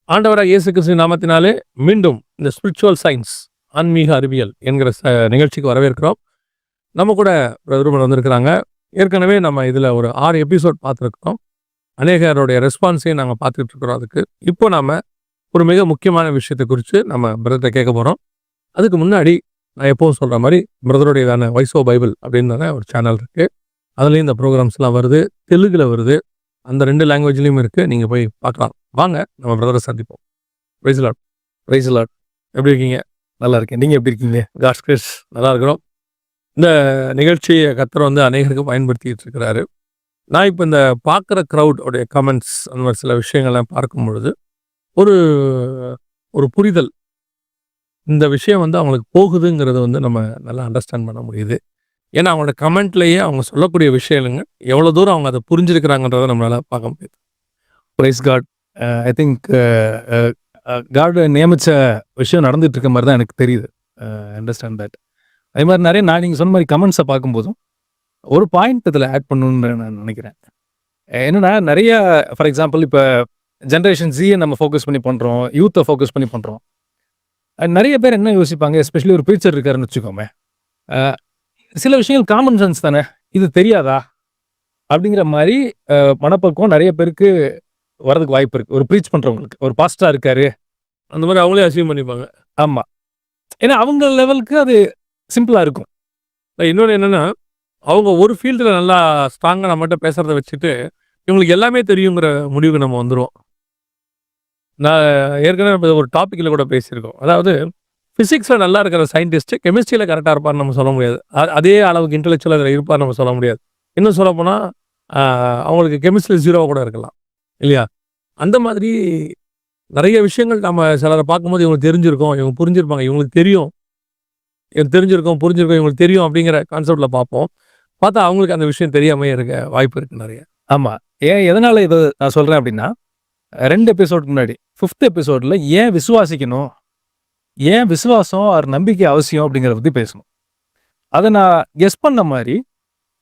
ஆண்டவராக இயேசு கிறிஸ்து நாமத்தினாலே மீண்டும் இந்த ஸ்பிரிச்சுவல் சயின்ஸ் ஆன்மீக அறிவியல் என்கிற நிகழ்ச்சிக்கு வரவேற்கிறோம். நம்ம கூட பிரதமர் வந்திருக்கிறாங்க. ஏற்கனவே நம்ம இதில் ஒரு 6 எபிசோட் பார்த்துருக்கோம். அநேகருடைய ரெஸ்பான்ஸையும் நாங்கள் பார்த்துட்டு இருக்கிறோம். அதுக்கு இப்போ நாம் ஒரு மிக முக்கியமான விஷயத்தை குறித்து நம்ம பிரதர்கிட்ட கேட்க போகிறோம். அதுக்கு முன்னாடி நான் எப்போவும் சொல்கிற மாதிரி பிரதருடையதான வாய்ஸ் ஆஃப் பைபிள் அப்படின்னு ஒரு சேனல் இருக்குது. அதுலேயும் இந்த ப்ரோக்ராம்ஸ்லாம் வருது, தெலுங்கில் வருது, அந்த 2 லாங்குவேஜ்லேயும் இருக்குது. நீங்கள் போய் பார்க்கலாம். வாங்க நம்ம பிரதரை சந்திப்போம். Praise lord. Praise lord. எப்படி இருக்கீங்க? நல்லா இருக்கேன். நீங்கள் எப்படி இருக்கீங்க? காட்ஸ் கிரேஸ் நல்லா இருக்கிறோம். இந்த நிகழ்ச்சியை கர்த்தர் அநேகருக்கு பயன்படுத்திட்டு இருக்கிறாரு. நான் இப்போ இந்த பார்க்குற க்ரௌடோடைய கமெண்ட்ஸ் அந்த மாதிரி சில விஷயங்கள்லாம் பார்க்கும் பொழுது ஒரு ஒரு புரிதல், இந்த விஷயம் அவங்களுக்கு போகுதுங்கிறது நம்ம நல்லா அண்டர்ஸ்டாண்ட் பண்ண முடியுது. ஏன்னா அவங்களோட கமெண்ட்லேயே அவங்க சொல்லக்கூடிய விஷயங்க எவ்வளோ தூரம் அவங்க அதை புரிஞ்சிருக்கிறாங்கன்றதை நம்மளால் பார்க்க முடியுது. Praise god. I think god நியமித்த விஷயம் நடந்துட்டு இருக்க மாதிரி தான் எனக்கு தெரியுது. Understand that. அதே மாதிரி நிறைய நீங்கள் சொன்ன மாதிரி கமெண்ட்ஸை பார்க்கும்போதும் ஒரு பாயிண்ட் இதில் ஆட் பண்ணணுன்னு நான் நினைக்கிறேன். என்னென்னா நிறைய ஃபார் எக்ஸாம்பிள் இப்போ ஜென்ரேஷன் ஜியை நம்ம ஃபோக்கஸ் பண்ணி பண்ணுறோம், யூத்தை ஃபோக்கஸ் பண்ணி பண்ணுறோம். நிறைய பேர் என்ன யோசிப்பாங்க, எஸ்பெஷலி ஒரு டீச்சர் இருக்காருன்னு வச்சுக்கோமே, சில விஷயங்கள் காமன் சென்ஸ் தானே, இது தெரியாதா அப்படிங்கிற மாதிரி மனப்பக்குவம் நிறைய பேருக்கு வரதுக்கு வாய்ப்பு இருக்குது. ஒரு ப்ரீச் பண்ணுறவங்களுக்கு, ஒரு பாஸ்டராக இருக்காரு அந்த மாதிரி அவங்களே அசீவ் பண்ணிப்பாங்க. ஆமாம், ஏன்னா அவங்க லெவலுக்கு அது சிம்பிளாக இருக்கும். இன்னொன்று என்னென்னா, அவங்க ஒரு ஃபீல்டில் நல்லா ஸ்ட்ராங்காக நம்மகிட்ட பேசுகிறத வச்சுட்டு இவங்களுக்கு எல்லாமே தெரியுங்கிற முடிவுக்கு நம்ம வந்துடுவோம். நான் ஏற்கனவே ஒரு டாப்பிக்கில் கூட பேசியிருக்கோம். அதாவது ஃபிசிக்ஸில் நல்லா இருக்கிற சயின்டிஸ்ட்டு கெமிஸ்ட்ரியில் கரெக்டாக இருப்பார்னு நம்ம சொல்ல முடியாது. அதே அளவுக்கு இன்டெலெக்சுவலாக அதில் இருப்பார் நம்ம சொல்ல முடியாது. இன்னும் சொல்லப்போனால் அவங்களுக்கு கெமிஸ்ட்ரி 0 கூட இருக்கலாம் இல்லையா? அந்த மாதிரி நிறைய விஷயங்கள் நம்ம சிலரை பார்க்கும்போது இவங்களுக்கு தெரிஞ்சிருக்கோம், இவங்க புரிஞ்சிருப்பாங்க, இவங்களுக்கு தெரியும், தெரிஞ்சிருக்கோம், புரிஞ்சிருக்கோம், இவங்களுக்கு தெரியும் அப்படிங்கிற கான்செப்டில் பார்ப்போம். பார்த்தா அவங்களுக்கு அந்த விஷயம் தெரியாமல் இருக்க வாய்ப்பு இருக்குது நிறைய. ஆமாம். எதனால் இதை நான் சொல்கிறேன் அப்படின்னா, 2 எபிசோடுக்கு முன்னாடி 5th எபிசோடில் ஏன் விசுவாசிக்கணும், ஏன் விசுவாசம் ஒரு நம்பிக்கை அவசியம் அப்படிங்கிறத பற்றி பேசணும். அதை நான் கெஸ் பண்ண மாதிரி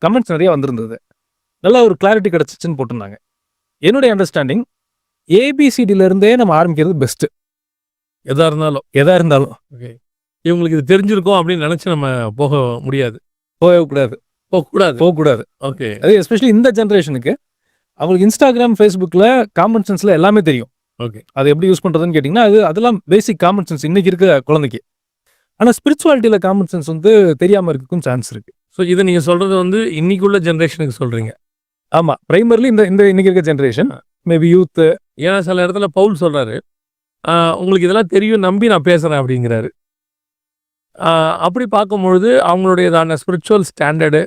கமெண்ட்ஸ் நிறைய வந்திருந்தது. நல்லா ஒரு கிளாரிட்டி கிடச்சிச்சின்னு போட்டிருந்தாங்க. என்னுடைய அண்டர்ஸ்டாண்டிங் ஏபிசிடியிலேருந்தே நம்ம ஆரம்பிக்கிறது பெஸ்ட்டு. எதாக இருந்தாலும் ஓகே, இவங்களுக்கு இது தெரிஞ்சிருக்கோம் அப்படின்னு நினச்சி நம்ம போக முடியாது, போகக்கூடாது. ஓகே, அது எஸ்பெஷலி இந்த ஜென்ரேஷனுக்கு அவங்களுக்கு இன்ஸ்டாகிராம், ஃபேஸ்புக்கில் காமன் சென்ஸில் எல்லாமே தெரியும். ஓகே, அது எப்படி யூஸ் பண்ணுறதுன்னு கேட்டிங்கன்னா அதெல்லாம் பேசிக் காமன் சென்ஸ் இன்றைக்கி இருக்க குழந்தைக்கு. ஆனால் ஸ்பிரிச்சுவாலிட்டியில் காமன் சென்ஸ் தெரியாமல் இருக்கக்கும் சான்ஸ் இருக்குது. ஸோ இதை நீங்கள் சொல்கிறது இன்னைக்கு உள்ள ஜென்ரேஷனுக்கு சொல்கிறீங்க. ஆமாம், ப்ரைமர்லி இந்த இன்னைக்கு இருக்க ஜென்ரேஷன், மேபி யூத்து. ஏன்னா சில இடத்துல பவுல் சொல்கிறாரு, உங்களுக்கு இதெல்லாம் தெரியும் நம்பி நான் பேசுகிறேன் அப்படிங்கிறாரு. அப்படி பார்க்கும்பொழுது அவங்களுடையதான ஸ்பிரிச்சுவல் ஸ்டாண்டர்டு,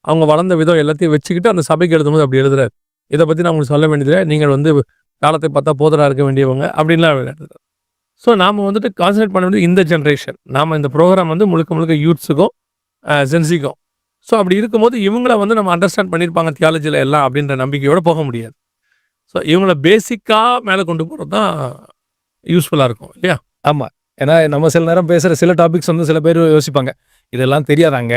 அவங்க வளர்ந்த விதம் எல்லாத்தையும் வச்சுக்கிட்டு அந்த சபைக்கு எழுதும்போது அப்படி எழுதுறாரு. இதை பற்றி நான் உங்களுக்கு சொல்ல வேண்டியதில்லை, நீங்கள் காலத்தை பார்த்தா போதராக இருக்க வேண்டியவங்க அப்படின்லாம் எழுதுறாரு. ஸோ நாம் கான்சன்ட்ரேட் பண்ண வேண்டியது இந்த ஜென்ரேஷன். நாம் இந்த ப்ரோக்ராம் முழுக்க முழுக்க யூத்ஸுக்கும் ஜென்சிக்கும். ஸோ அப்படி இருக்கும்போது இவங்கள நம்ம அண்டர்ஸ்டாண்ட் பண்ணியிருப்பாங்க தியாலஜியில் எல்லாம் அப்படின்ற நம்பிக்கையோடு போக முடியாது. ஸோ இவங்கள பேசிக்காக மேலே கொண்டு போகிறது தான் யூஸ்ஃபுல்லாக இருக்கும் இல்லையா? ஆமாம், ஏன்னா நம்ம சில நேரம் பேசுகிற சில டாபிக்ஸ் சில பேர் யோசிப்பாங்க, இதெல்லாம் தெரியாதாங்க,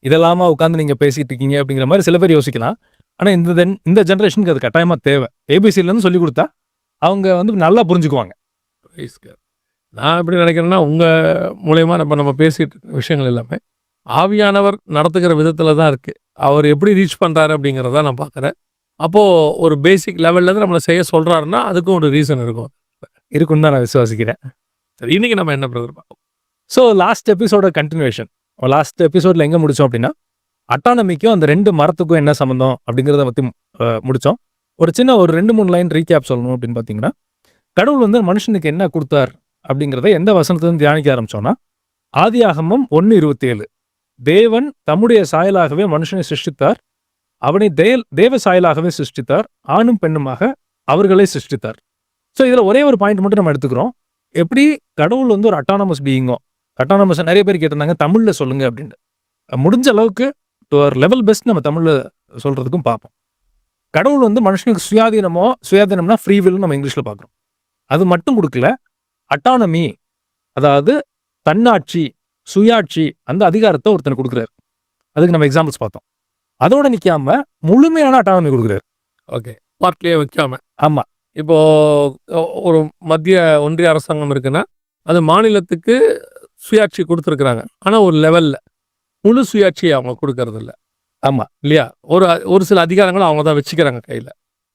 இதெல்லாமா உட்காந்து நீங்கள் பேசிகிட்டு இருக்கீங்க அப்படிங்கிற மாதிரி சில பேர் யோசிக்கலாம். ஆனால் இந்த ஜென்ரேஷனுக்கு அது கட்டாயமாக தேவை. ஏபிசிலேருந்து சொல்லி கொடுத்தா அவங்க நல்லா புரிஞ்சுக்குவாங்க. நான் எப்படி நினைக்கிறேன்னா, உங்கள் மூலயமா நம்ம பேசிகிட்டு இருக்க விஷயங்கள் எல்லாமே ஆவியானவர் நடத்துகிற விதத்தில் தான் இருக்குது. அவர் எப்படி ரீச் பண்ணுறாரு அப்படிங்கிறத நான் பார்க்குறேன். அப்போது ஒரு பேசிக் லெவல்லேருந்து நம்மளை செய்ய சொல்கிறாருன்னா அதுக்கும் ஒரு ரீசன் இருக்குன்னு தான் நான் விசுவாசிக்கிறேன். சரி, இன்றைக்கி நம்ம என்ன பிரதர் பார்ப்போம்? ஸோ லாஸ்ட் எபிசோட கண்டினியூஷன். லாஸ்ட் எபிசோடில் எங்கே முடித்தோம் அப்படின்னா, அட்டானமிக்கும் அந்த 2 மரத்துக்கும் என்ன சம்மந்தம் அப்படிங்கிறத பற்றி முடித்தோம். ஒரு சின்ன ஒரு 2-3 லைன் ரீகேப் சொல்லணும் அப்படின்னு பார்த்தீங்கன்னா, கடவுள் மனுஷனுக்கு என்ன கொடுத்தார் அப்படிங்கிறத எந்த வசனத்துலேருந்து தியானிக்க ஆரம்பித்தோன்னா, ஆதியாகமம் 1:27. தேவன் தம்முடைய சாயலாகவே மனுஷனை சிருஷ்டித்தார், அவனை தேவ சாயலாகவே சிருஷ்டித்தார், ஆணும் பெண்ணுமாக அவர்களை சிருஷ்டித்தார். ஸோ இதில் ஒரே ஒரு பாயிண்ட் மட்டும் நம்ம எடுத்துக்கிறோம். எப்படி கடவுள் ஒரு அட்டானமஸ் பீயிங்கோ, அட்டானமஸ் நிறைய பேர் கேட்டிருந்தாங்க தமிழில் சொல்லுங்கள் அப்படின்ட்டு. முடிஞ்ச அளவுக்கு டு அவர் லெவல் பெஸ்ட் நம்ம தமிழில் சொல்கிறதுக்கும் பார்ப்போம். கடவுள் மனுஷனுக்கு சுயாதீனம்னா ஃப்ரீ வில்னு நம்ம இங்கிலீஷில் பார்க்குறோம். அது மட்டும் கொடுக்கல, அட்டானமி, அதாவது தன்னாட்சி, சுயாட்சி, அந்த அதிகாரத்தை ஒருத்தனை கொடுக்குறாரு. அதுக்கு நம்ம எக்ஸாம்பிள்ஸ் பார்த்தோம். அதோட நிற்காம முழுமையான அட்டானமி கொடுக்குறாரு. ஓகே, பார்ட்லேயே வைக்காம. ஆமாம், இப்போ ஒரு மத்திய ஒன்றிய அரசாங்கம் இருக்குன்னா அது மாநிலத்துக்கு சுயாட்சி கொடுத்துருக்குறாங்க. ஆனா ஒரு லெவல்ல முழு சுயாட்சியை அவங்க கொடுக்கறது இல்ல. ஆமா. இல்லையா? ஒரு ஒரு சில அதிகாரங்களும் அவங்க தான் வச்சுக்கிறாங்க கையில.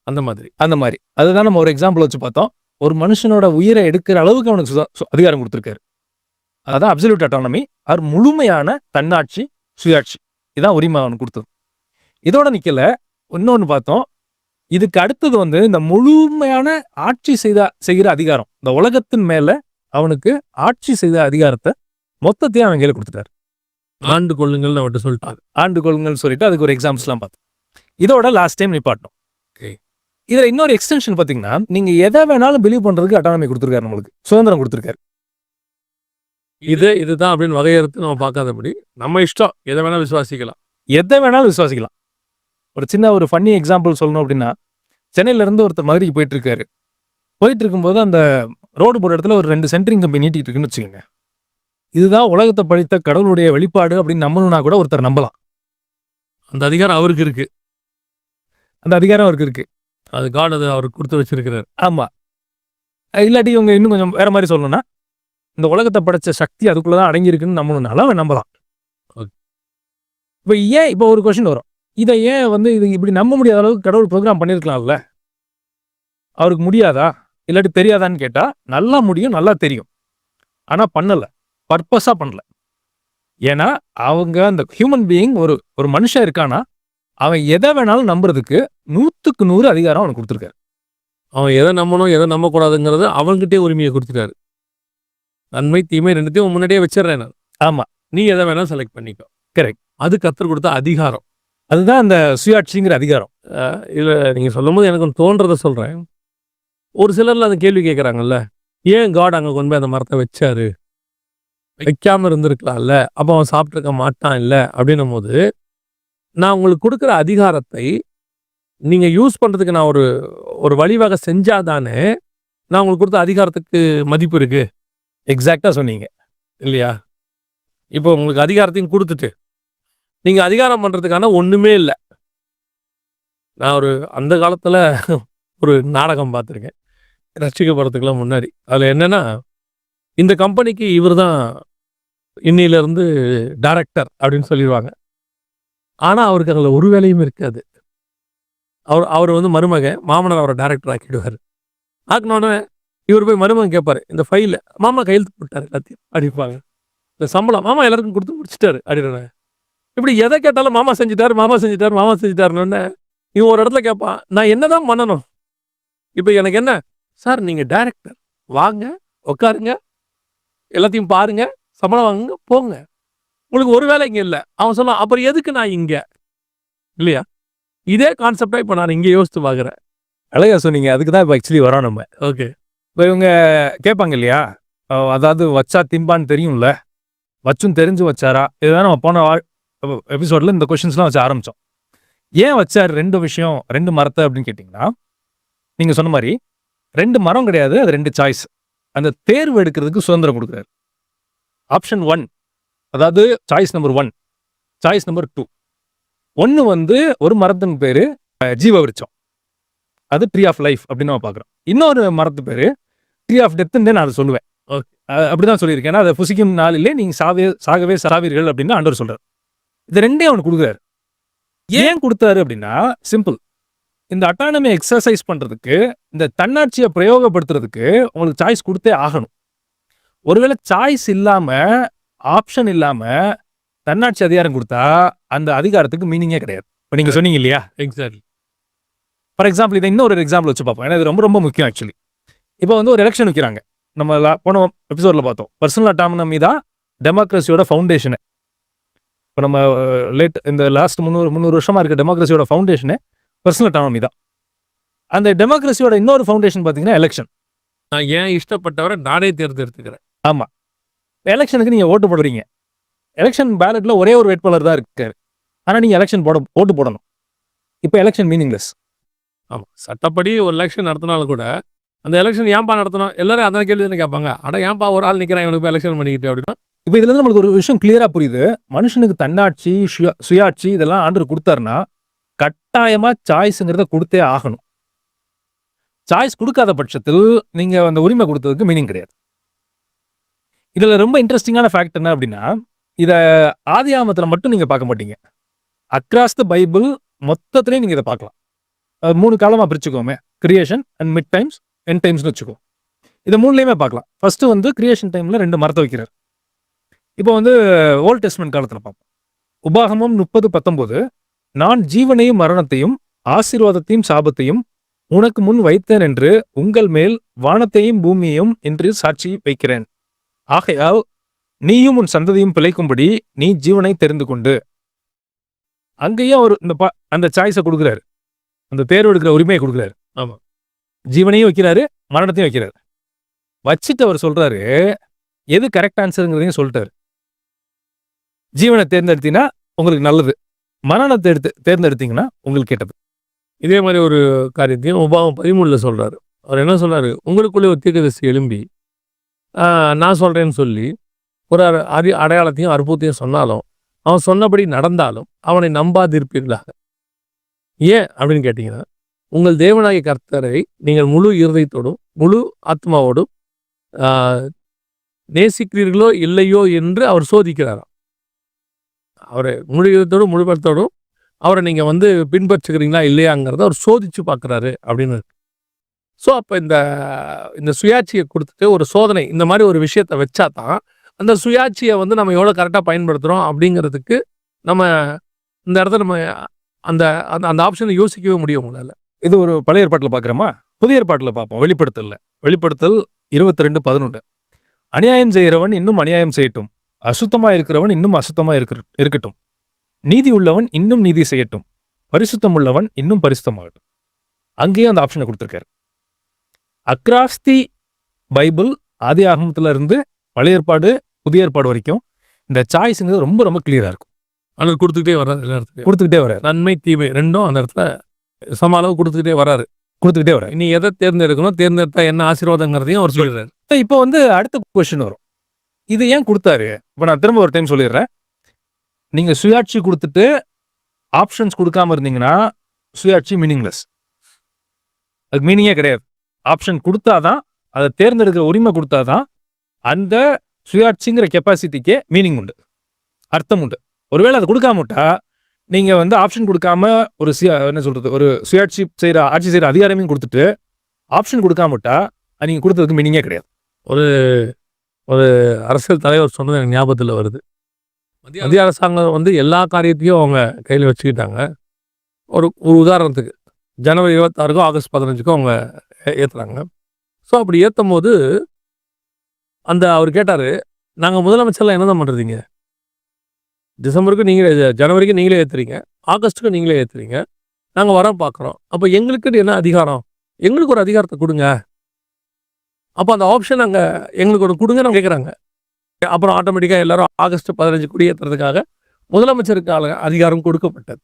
அந்த மாதிரி. அந்த மாதிரி. அதுதான் நம்ம ஒரு எக்ஸாம்பிள் வச்சு பார்த்தோம். ஒரு மனுஷனோட உயிரை எடுக்கிற அளவுக்கு அவனுக்கு அதிகாரம் கொடுத்துருக்காரு. அதான் அப்சல்யூட் அட்டானமி. அவர் முழுமையான தன்னாட்சி, சுயாட்சி. இதான் உரிமை அவனுக்கு கொடுத்தது. இதோட நிக்கல. இன்னொன்னு பார்த்தோம். இதுக்கு அடுத்தது வந்து இந்த முழுமையான ஆட்சி செய்கிற அதிகாரம். இந்த உலகத்தின் மேல அவனுக்கு ஆட்சி செய்த அதிகாரத்தை மொத்தத்தையும் அவன் கையில கொடுத்துட்டாரு. ஆண்டு கொள்ளுங்கள்னு அவர்கிட்ட சொல்லிட்டாங்க. ஆண்டு கொள்ளுங்கள்னு சொல்லிட்டு அதுக்கு ஒரு எக்ஸாம்பிள்ஸ்லாம் பார்த்தோம். இதோட லாஸ்ட் டைம் நிப்பாட்டணும். Okay. இதுல இன்னொரு எக்ஸ்டென்ஷன் பாத்தீங்கன்னா, நீங்க எதை வேணாலும் பிலீவ் பண்றதுக்கு அட்டானமி கொடுத்துருக்காரு, நம்மளுக்கு சுதந்திரம் கொடுத்துருக்காரு. இதுதான் அப்படின்னு வகையறுத்து நம்ம பார்க்காதபடி நம்ம இஷ்டம் எதை வேணாலும் விசுவாசிக்கலாம். எதை வேணாலும் விசுவாசிக்கலாம். ஒரு சின்ன ஒரு ஃபன்னி எக்ஸாம்பிள் சொல்லணும் அப்படின்னா, சென்னையில இருந்து ஒருத்தர் மதுரைக்கு போயிட்டு இருக்காரு. போயிட்டு இருக்கும்போது அந்த ரோடு போற இடத்துல ஒரு 2 சென்டரிங் கம்பி நீட்டிட்டு இருக்குன்னு வச்சுக்கோங்க. இதுதான் உலகத்தை படைத்த கடவுளுடைய வெளிப்பாடு அப்படின்னு நம்பணும்னா கூட ஒருத்தர் நம்பலாம். அந்த அதிகாரம் அவருக்கு இருக்கு. அந்த அதிகாரம் அவருக்கு இருக்கு. அது காட் அது அவருக்கு கொடுத்து வச்சிருக்கிறார். ஆமா. இல்லாட்டி இவங்க இன்னும் கொஞ்சம் வேற மாதிரி சொல்லணும்னா, இந்த உலகத்தை படைச்ச சக்தி அதுக்குள்ளதான் அடங்கி இருக்குன்னு நம்பணும்னாலும் அவன் நம்பலாம். இப்போ ஒரு கொஸ்டின் வரும். இதை ஏன் வந்து இது இப்படி நம்ப முடியாத அளவுக்கு கடவுள் ப்ரோக்ராம் பண்ணிருக்கலாம்ல? அவருக்கு முடியாதா இல்லாட்டி தெரியாதான்னு கேட்டா, நல்லா முடியும், நல்லா தெரியும். ஆனா பண்ணல. பர்பஸா பண்ணல. ஏன்னா அவங்க அந்த ஹியூமன் பீயிங் ஒரு மனுஷன் இருக்கானா, அவன் எதை வேணாலும் நம்புறதுக்கு 100க்கு 100 அதிகாரம் அவனுக்கு கொடுத்துருக்காரு. அவன் எதை நம்பணும் எதை நம்பக்கூடாதுங்கிறது அவன்கிட்டே உரிமையை கொடுத்துட்டாரு. நன்மை தீமை ரெண்டுத்தையும் முன்னாடியே வச்சிடறேன் நான். ஆமா. நீ எதை வேணாலும் செலக்ட் பண்ணிக்கோ. கரெக்ட். அது கத்தர் கொடுத்த அதிகாரம். அதுதான் அந்த சுயாட்சிங்கிற அதிகாரம். இல்ல நீங்க சொல்லும் போது எனக்கு தோன்றதை சொல்றேன். ஒரு சிலர்ல அந்த கேள்வி கேட்கறாங்கல்ல, ஏன் காட் அங்க கொண்டு போய் அந்த மரத்தை வச்சாரு, வைக்காம இருந்திருக்கலாம்ல, அப்ப அவன் சாப்பிட்டுருக்க மாட்டான் இல்ல அப்படின்னும் போது, நான் உங்களுக்கு கொடுக்குற அதிகாரத்தை நீங்க யூஸ் பண்றதுக்கு நான் ஒரு வழிவகை செஞ்சாதானே நான் உங்களுக்கு கொடுத்த அதிகாரத்துக்கு மதிப்பு இருக்கு. எக்ஸாக்டா சொன்னீங்க இல்லையா? இப்போ உங்களுக்கு அதிகாரத்தையும் கொடுத்துட்டு நீங்க அதிகாரம் பண்றதுக்கான ஒண்ணுமே இல்லை. நான் அந்த காலத்துல ஒரு நாடகம் பார்த்துருக்கேன், ரசிக்கப்படுறதுக்கெல்லாம் முன்னாடி. அதுல என்னன்னா, இந்த கம்பெனிக்கு இவர் தான் இன்னில இருந்து டைரக்டர் அப்படின்னு சொல்லிடுவாங்க. ஆனா அவருக்கு அதுல ஒரு வேலையும் இருக்காது. அவர் வந்து மருமகன், மாமனார் அவரை டைரக்டர் ஆக்கிடுவார். ஆக்கினோடனே இவர் போய் மருமகன் கேட்பாரு, இந்த ஃபைல மாமா கையெழுத்து போட்டாரு எல்லாத்தையும் அடிப்பாங்க. இந்த சம்பளம் மாமா எல்லாருக்கும் கொடுத்து முடிச்சிட்டாரு அப்படின்னு. இப்படி எதை கேட்டாலும் மாமா செஞ்சுட்டாரு, மாமா செஞ்சுட்டாரு, மாமா செஞ்சுட்டாருன்னு இவன் ஒரு இடத்துல கேட்பான், நான் என்னதான் பண்ணணும்? இப்போ எனக்கு என்ன சார், நீங்க டைரக்டர், வாங்க உட்காருங்க, எல்லாத்தையும் பாருங்க, சம்பளம் வாங்குங்க, போங்க. உங்களுக்கு ஒரு வேலை இங்க இல்லை. அவன் சொல்லலாம், அப்புறம் எதுக்கு நான் இங்க? இல்லையா? இதே கான்செப்டா இப்போ நான் இங்கே யோசித்து பார்க்குறேன். அழகா சொன்னீங்க. அதுக்கு தான் இப்போ ஆக்சுவலி வரோம் நம்ம. ஓகே. இப்போ இவங்க கேட்பாங்க இல்லையா, அதாவது வச்சா திம்பான்னு தெரியும்ல, வச்சும் தெரிஞ்சு வச்சாரா? இதுதான் நம்ம போன எபிசோட்ல இந்த கொஸ்டின்ஸ்லாம் வச்சு ஆரம்பிச்சோம். ஏன் வச்சார் 2 விஷயம் 2 மரத்தை அப்படின்னு கேட்டிங்கன்னா, நீங்க சொன்ன மாதிரி 2 மரம் கிடையாது, அது 2 சாய்ஸ். அந்த தேர்வு எடுக்கிறதுக்கு சுதந்திரம் கொடுக்குறாரு. ஆப்ஷன் 1, அதாவது சாய்ஸ் நம்பர் 1, சாய்ஸ் நம்பர் 2. ஒன்று வந்து ஒரு மரத்தின் பேரு ஜீவ விருட்சம், அது ட்ரீ ஆஃப் லைஃப் அப்படின்னு நம்ம பார்க்குறோம். இன்னொரு மரத்து பேரு ட்ரீ ஆஃப் டெத்துன்னு நான் அதை சொல்லுவேன். அப்படிதான் சொல்லியிருக்கேன். ஏன்னா அதை புசிக்கும் நாளிலே நீங்க சாகவே சாவீர்கள் அப்படின்னு ஆண்டவர் சொல்றாரு. இது 2 அவனுக்கு கொடுக்குறாரு. ஏன் கொடுத்தாரு அப்படின்னா சிம்பிள். இந்த அட்டானமி எக்ஸசைஸ் பண்றதுக்கு, இந்த தன்னாட்சியை பிரயோகப்படுத்துறதுக்கு உங்களுக்கு சாய்ஸ் கொடுத்தே ஆகணும். ஒருவேளை சாய்ஸ் இல்லாம, ஆப்ஷன் இல்லாம தன்னாட்சி அதிகாரம் கொடுத்தா அந்த அதிகாரத்துக்கு மீனிங்கே கிடையாது. இப்போ நீங்க சொன்னீங்க இல்லையா, எக்ஸாக்ட்லி. ஃபார் எக்ஸாம்பிள் இதை இன்னொரு எக்ஸாம்பிள் வச்சு பார்ப்போம். ஏன்னா இது ரொம்ப ரொம்ப முக்கியம் ஆக்சுவலி. இப்போ வந்து ஒரு எலெக்ஷன் வைக்கிறாங்க. நம்ம போன எபிசோட்ல பார்த்தோம், பர்சனல் அட்டானமி தான் டெமோக்ரஸியோட ஃபவுண்டேஷனு. இப்போ நம்ம இந்த லாஸ்ட் 300 வருஷமா இருக்க டெமோக்ரஸியோட ஃபவுண்டேஷனு பர்சனல் அட்டானமி தான். அந்த டெமோக்ரஸியோட இன்னொரு ஃபவுண்டேஷன் பார்த்தீங்கன்னா எலெக்ஷன். நான் ஏன் இஷ்டப்பட்டவரை நானே தேர்ந்தெடுத்துக்கிறேன். ஆமா. எலெக்ஷனுக்கு நீங்க ஓட்டு போடுறீங்க. எலெக்ஷன் பேலட்ல ஒரே ஒரு வேட்பாளர் தான் இருக்காரு. ஆனா நீங்க எலெக்ஷன் ஓட்டு போடணும். இப்போ எலெக்ஷன் மீனிங்லெஸ். ஆமா, சட்டப்படி ஒரு எலெக்ஷன் நடத்தினாலும் கூட அந்த எலெக்ஷன் ஏன்பா நடத்தணும், எல்லாரும் அந்த கேள்வி தானே கேட்பாங்க. அட ஏன்பா ஒரு ஆள் நிற்கிறான் இவனுக்கு எலெக்ஷன் பண்ணிக்கிட்டு அப்படின்னா. இப்போ இதுல இருந்து நம்மளுக்கு ஒரு விஷயம் கிளியரா புரியுது. மனுஷனுக்கு தன்னாட்சி, சுயாட்சி இதெல்லாம் ஆண்டவர் கொடுத்தாருன்னா கட்டாயமா சாய்ஸ்ங்கிறத கொடுத்தே ஆகணும். சாய்ஸ் கொடுக்காத பட்சத்தில் நீங்க அந்த உரிமை கொடுத்ததுக்கு மீனிங் கிடையாது. இதுல ரொம்ப இன்ட்ரெஸ்டிங்கான ஃபேக்ட் என்ன அப்படின்னா, இத ஆதியாகமத்துல மட்டும் நீங்க பார்க்க மாட்டீங்க. அக்ராஸ் த பைபிள் மொத்தத்திலயும் நீங்க இதை பார்க்கலாம். 3 காலமா பிரிச்சுக்கோமே, creation and mid times, end டைம்ஸ்னு வச்சுக்கோ. இதை 3லயுமே பார்க்கலாம். ஃபர்ஸ்ட் வந்து கிரியேஷன் டைம்ல 2 மரத்தை வைக்கிறார். இப்போ வந்து ஓல்ட் டெஸ்ட்மென்ட் காலத்துல பார்ப்போம். உபாகமம் 30:19, நான் ஜீவனையும் மரணத்தையும் ஆசீர்வாதத்தையும் சாபத்தையும் உனக்கு முன் வைத்தேன் என்று உங்கள் மேல் வானத்தையும் பூமியையும் என்று சாட்சி வைக்கிறேன். ஆகையால் நீயும் உன் சந்ததியும் பிழைக்கும்படி நீ ஜீவனை தெரிந்து கொண்டு. அங்கேயும் அவர் அந்த சாய்ஸை கொடுக்குறாரு, அந்த தேர்வு எடுக்கிற உரிமையை கொடுக்குறாரு. ஆமா. ஜீவனையும் வைக்கிறாரு, மரணத்தையும் வைக்கிறாரு. வச்சுட்டு அவர் சொல்றாரு, எது கரெக்ட் ஆன்சருங்கிறதையும் சொல்லிட்டாரு. ஜீவனை தேர்ந்தெடுத்தீங்கன்னா உங்களுக்கு நல்லது, மரணத்தை தேர்ந்தெடுத்தீங்கன்னா உங்களுக்கு கெட்டது. இதே மாதிரி ஒரு காரியத்தையும் உபாகம் 13 சொல்றாரு. அவர் என்ன சொல்றாரு, உங்களுக்குள்ளே ஒரு தீர்க்கதரிசி எழும்பி நான் சொல்றேன்னு சொல்லி ஒரு அடையாளத்தையும் அற்புதத்தையும் சொன்னாலும், அவன் சொன்னபடி நடந்தாலும் அவனை நம்பாதிருப்பீர்களாக. ஏன் அப்படின்னு கேட்டீங்கன்னா, உங்கள் தேவனாகிய கர்த்தரை நீங்கள் முழு இருதயத்தோடும் முழு ஆத்மாவோடும் நேசிக்கிறீர்களோ இல்லையோ என்று அவர் சோதிக்கிறாராம். அவரை முழு இருதயத்தோடும் முழு பலத்தோடும் அவரை நீங்க வந்து பின்பற்றுகிறீங்களா இல்லையாங்கிறத அவர் சோதிச்சு பார்க்குறாரு அப்படின்னு இருக்கு. ஸோ அப்போ இந்த சுயாட்சியை கொடுத்துட்டு ஒரு சோதனை இந்த மாதிரி ஒரு விஷயத்த வச்சா தான் அந்த சுயாட்சியை வந்து நம்ம எவ்வளோ கரெக்டாக பயன்படுத்துகிறோம் அப்படிங்கிறதுக்கு நம்ம இந்த இடத்துல நம்ம அந்த அந்த ஆப்ஷனை யோசிக்கவே முடியும் உங்களால். இது ஒரு பழைய ஏற்பாட்டில் பார்க்குறோமா, புதிய ஏற்பாட்டில் பார்ப்போம். வெளிப்படுத்தல் 22:11, அநியாயம் செய்கிறவன் இன்னும் அநியாயம் செய்யட்டும், அசுத்தமாக இருக்கிறவன் இன்னும் அசுத்தமாக இருக்கட்டும், நீதி உள்ளவன் இன்னும் நீதி செய்யட்டும், பரிசுத்தம் உள்ளவன் இன்னும் பரிசுத்தமாகட்டும். அங்கேயும் அந்த ஆப்ஷனை கொடுத்துருக்காரு. அக்ராஸ் தி பைபிள், ஆதி ஆகமத்துல இருந்து பழைய ஏற்பாடு புதிய ஏற்பாடு வரைக்கும் இந்த சாய்ஸுங்கிறது ரொம்ப ரொம்ப கிளியரா இருக்கும். ஆனால் கொடுத்துக்கிட்டே வர்றாரு. நன்மை தீமை ரெண்டும் அந்த இடத்துல சம அளவு கொடுத்துக்கிட்டே வராரு. நீ எதை தேர்ந்தெடுக்கணும், தேர்ந்தெடுத்தா என்ன ஆசீர்வாதங்கிறதையும் அவர் சொல்லிடுறாரு. இப்போ வந்து அடுத்த கொஸ்டின் வரும், இது ஏன் கொடுத்தாரு? இப்போ நான் திரும்ப ஒரு டைம் சொல்லிடுறேன். நீங்க சுயாட்சி கொடுத்துட்டு ஆப்ஷன்ஸ் கொடுக்காம இருந்தீங்கன்னா சுயாட்சி மீனிங்லெஸ். அதுக்கு மீனிங்கே கிடையாது. ஆப்ஷன் கொடுத்தாதான், அதை தேர்ந்தெடுக்கிற உரிமை கொடுத்தாதான் அந்த சுயாட்சிங்கிற கெப்பாசிட்டிக்கே மீனிங் உண்டு, அர்த்தம் உண்டு. ஒருவேளை அதை கொடுக்காம விட்டா, நீங்க வந்து ஆப்ஷன் கொடுக்காம ஒரு என்ன சொல்றது, ஒரு சுயாட்சி ஆட்சி செய்யற அதிகாரமையும் கொடுத்துட்டு ஆப்ஷன் கொடுக்காம விட்டா அது நீங்க கொடுத்ததுக்கு மீனிங்கே கிடையாது. ஒரு அரசியல் தலைவர் சொன்னது எனக்கு ஞாபகத்தில் வருது. மத்திய அரசாங்கம் வந்து எல்லா காரியத்தையும் அவங்க கையில் வச்சுக்கிட்டாங்க. ஒரு உதாரணத்துக்கு ஜனவரி 26க்கும் ஆகஸ்ட் 15க்கும் அவங்க ஏற்றுறாங்க. ஸோ அப்படி ஏற்றும் போது அவர் கேட்டார், நாங்கள் முதலமைச்சர்லாம் என்ன தான் பண்ணுறீங்க? டிசம்பருக்கு நீங்களே, ஜனவரிக்கு நீங்களே ஏற்றுறீங்க, ஆகஸ்ட்டுக்கு நீங்களே ஏற்றுறீங்க, நாங்கள் வர பார்க்குறோம். அப்போ எங்களுக்கு என்ன அதிகாரம்? எங்களுக்கு ஒரு அதிகாரத்தை கொடுங்க. அப்போ அந்த ஆப்ஷன் அங்கே எங்களுக்கு ஒரு கொடுங்க நம்ம கேட்குறாங்க. அப்புறம் ஆட்டோமேட்டிக்காக எல்லாரும் ஆகஸ்ட் 15 குடியேற்றுறதுக்காக முதலமைச்சருக்கு அதிகாரம் கொடுக்கப்பட்டது.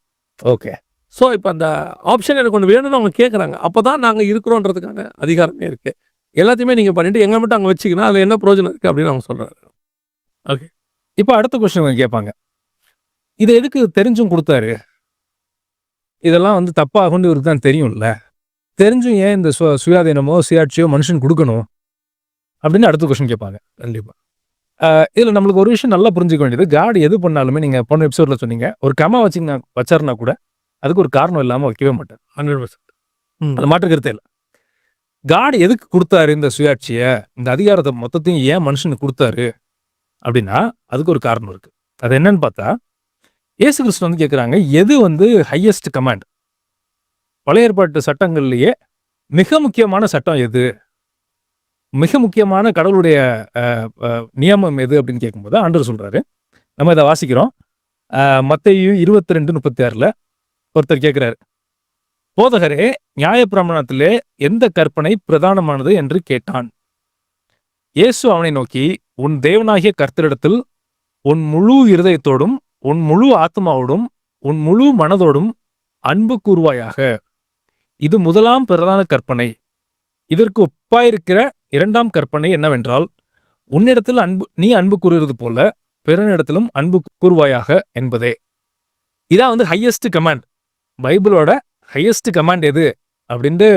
ஓகே. ஸோ இப்போ அந்த ஆப்ஷன் எனக்கு ஒன்று வேணும்னு அவங்க கேட்குறாங்க. அப்போ தான் நாங்கள் இருக்கிறோன்றதுக்கான அதிகாரமே இருக்குது. எல்லாத்தையுமே நீங்கள் பண்ணிவிட்டு எங்களை மட்டும் அங்கே வச்சுக்கணும், அதில் என்ன பிரயோஜனம் இருக்குது அப்படின்னு அவங்க சொல்கிறாரு. ஓகே. இப்போ அடுத்த கொஸ்டின் கேட்பாங்க, இது எதுக்கு தெரிஞ்சும் கொடுத்தாரு? இதெல்லாம் வந்து தப்பாகும்னு இவருக்கு தான் தெரியும்ல, தெரிஞ்சும் ஏன் இந்த சுயாதீனமோ சுயாட்சியோ மனுஷன் கொடுக்கணும் அப்படின்னு அடுத்த கொஸ்டின் கேட்பாங்க. கண்டிப்பாக இதில் நம்மளுக்கு ஒரு விஷயம் நல்லா புரிஞ்சுக்க வேண்டியது, காட் எது பண்ணாலுமே, நீங்கள் போன எபிசோடில் சொன்னீங்க, ஒரு கமா வச்சாருன்னா கூட அதுக்கு ஒரு காரணம் இல்லாமல் வைக்கவே மாட்டார். 100%. அது மாற்று கருத்தே இல்லை. காட் எதுக்கு கொடுத்தாரு இந்த சுயாட்சியை, இந்த அதிகாரத்தை மொத்தத்தையும் ஏன் மனுஷனுக்கு கொடுத்தாரு அப்படின்னா அதுக்கு ஒரு காரணம் இருக்கு. அது என்னன்னு பார்த்தா, இயேசு கிறிஸ்து வந்து கேட்குறாங்க, எது வந்து ஹையஸ்ட் கமாண்ட்? பழைய ஏற்பாட்டு சட்டங்கள்லேயே மிக முக்கியமான சட்டம் எது, மிக முக்கியமான கடவுளுடைய நியமம் எது அப்படின்னு கேட்கும்போது ஆண்டவர் சொல்றாரு. நம்ம இதை வாசிக்கிறோம். மத்தேயு 22:36 ஒருத்தர் கேட்கிறாரு, போதகரே, நியாயப்பிரமாணத்திலே எந்த கற்பனை பிரதானமானது என்று கேட்டான். இயேசு அவனை நோக்கி, உன் தேவனாகிய கர்த்தரிடத்தில் உன் முழு இருதயத்தோடும் உன் முழு ஆத்மாவோடும் உன் முழு மனதோடும் அன்பு கூறுவாயாக. இது முதலாம் பிரதான கற்பனை. இதற்கு ஒப்பாயிருக்கிற இரண்டாம் கற்பனை என்னவென்றால், உன்னிடத்தில் நீ அன்பு கூறுவது போல பிறனிடத்திலும் அன்பு கூறுவாயாக என்பதே. இதான் வந்து ஹையஸ்ட் கமாண்ட். பைபிளோட ஹையஸ்ட் கமாண்ட் எது அப்படின்ட்டு